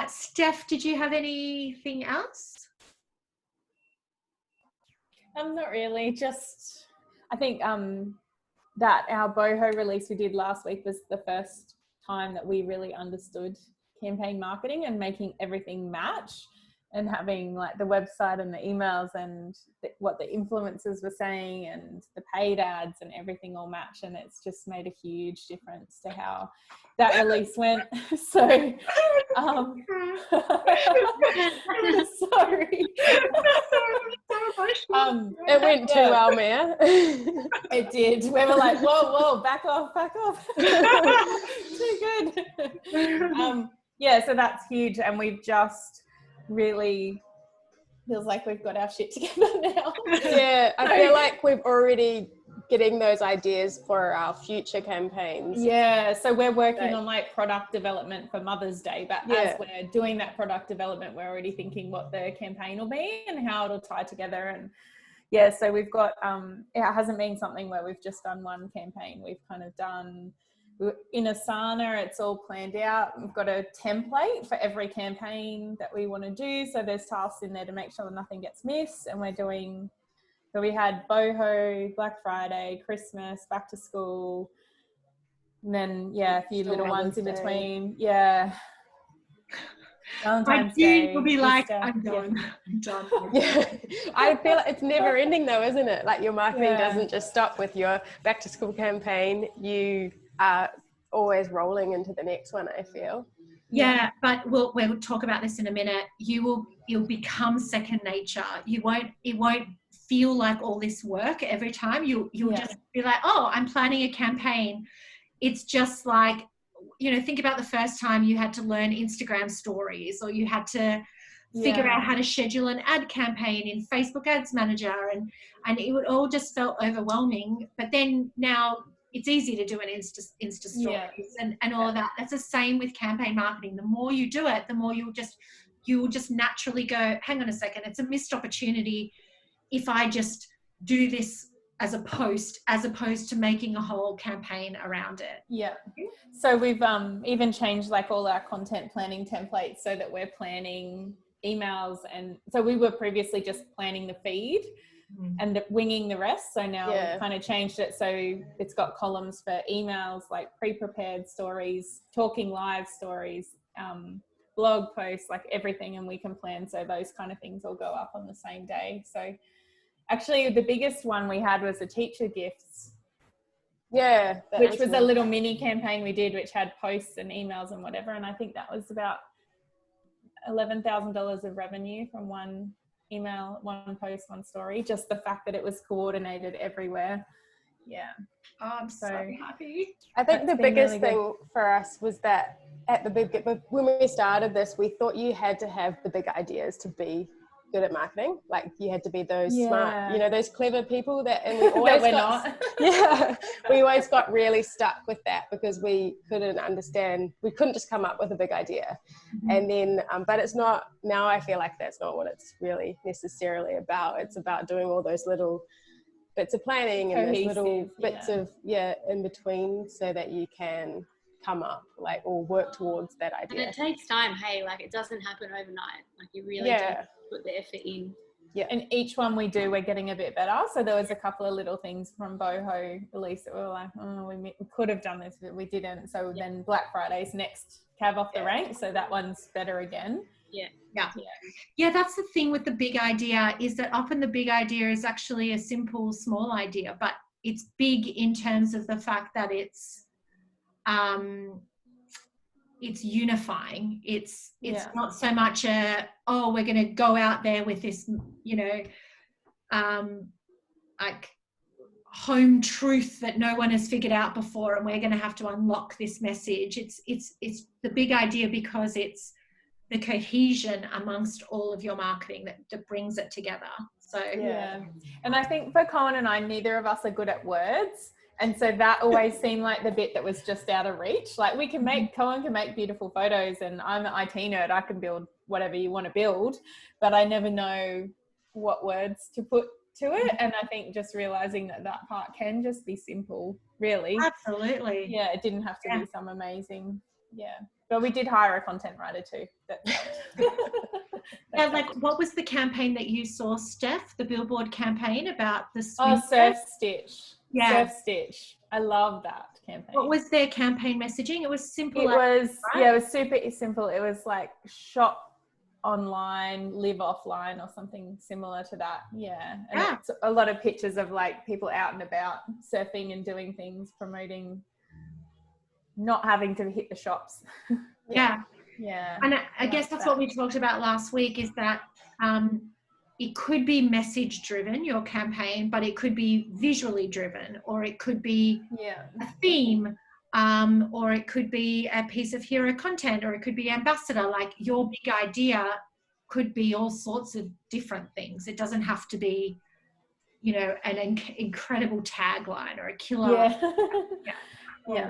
Steph, did you have anything else? Not really. Just I think that our boho release we did last week was the first time that we really understood campaign marketing and making everything match, and having like the website and the emails and what the influencers were saying and the paid ads and everything all match, and it's just made a huge difference to how that release went. So sorry. It went too well, Mia. It did. We were like, whoa, back off. Too good. Yeah, so that's huge, and we've just really feels like we've got our shit together now. Yeah, I feel like we've already getting those ideas for our future campaigns. Yeah, so we're working on like product development for Mother's Day, but as we're doing that product development, we're already thinking what the campaign will be and how it'll tie together. And yeah, so we've got it hasn't been something where we've just done one campaign. We've kind of done in Asana, it's all planned out. We've got a template for every campaign that we want to do, so there's tasks in there to make sure that nothing gets missed. And we're doing, so we had boho, Black Friday, Christmas, back to school, and then a few little ones in between. Valentine's Day will be like, Easter. I'm done. Yeah, I feel like it's never ending though, isn't it? Like your marketing doesn't just stop with your back to school campaign. You are always rolling into the next one, I feel. Yeah, but we'll talk about this in a minute. You'll become second nature. It won't feel like all this work every time. You'll just be like, oh, I'm planning a campaign. It's just like, think about the first time you had to learn Instagram stories, or you had to figure out how to schedule an ad campaign in Facebook Ads Manager, and it would all just felt overwhelming. But then now it's easy to do an Insta stories and all of that. That's the same with campaign marketing. The more you do it, the more you will just naturally go, hang on a second, it's a missed opportunity if I just do this as a post, as opposed to making a whole campaign around it. Yeah. So we've even changed like all our content planning templates so that we're planning emails. And so we were previously just planning the feed and winging the rest. So now we've kind of changed it. So it's got columns for emails, like pre-prepared stories, talking live stories, blog posts, like everything. And we can plan. So those kind of things all go up on the same day. So actually, the biggest one we had was the teacher gifts. Yeah. Which was a little mini campaign we did, which had posts and emails and whatever. And I think that was about $11,000 of revenue from one email, one post, one story. Just the fact that it was coordinated everywhere. Yeah. Oh, I'm so happy. I think the biggest thing for us was that at the beginning, when we started this, we thought you had to have the big ideas to be good at marketing. Like you had to be those smart, those clever people that, and we always we always got really stuck with that because we couldn't just come up with a big idea. And then, but it's not, now I feel like that's not what it's really necessarily about. It's about doing all those little bits of planning and those little bits of, in between, so that you can come up or work towards that idea. And it takes time. Hey, like it doesn't happen overnight. Like you really do put the effort in. Yeah, and each one we do, we're getting a bit better. So there was a couple of little things from boho release that we were like, we could have done this, but we didn't. So then Black Friday's next cab off the rank. So that one's better again. Yeah, that's the thing with the big idea, is that often the big idea is actually a simple, small idea, but it's big in terms of the fact that it's unifying. It's not so much we're going to go out there with this, like home truth that no one has figured out before, and we're going to have to unlock this message. It's the big idea because it's the cohesion amongst all of your marketing that brings it together. So and I think for Cohen and I, neither of us are good at words. And so that always seemed like the bit that was just out of reach. Like Cohen can make beautiful photos, and I'm an IT nerd. I can build whatever you want to build, but I never know what words to put to it. And I think just realizing that part can just be simple, really. Absolutely. Yeah, it didn't have to be some amazing. But we did hire a content writer too. Yeah, like what was the campaign that you saw, Steph? The billboard campaign about the Surf Stitch. Yeah. Surf Stitch. I love that campaign. What was their campaign messaging? It was simple. It was, right? Yeah, it was super simple. It was like shop online, live offline, or something similar to that. Yeah. And it's a lot of pictures of like people out and about surfing and doing things, promoting not having to hit the shops. Yeah. Yeah. And I guess that's what we talked about last week, is that it could be message driven, your campaign, but it could be visually driven, or it could be a theme, or it could be a piece of hero content, or it could be ambassador. Like your big idea could be all sorts of different things. It doesn't have to be, you know, an incredible tagline or a killer. Yeah.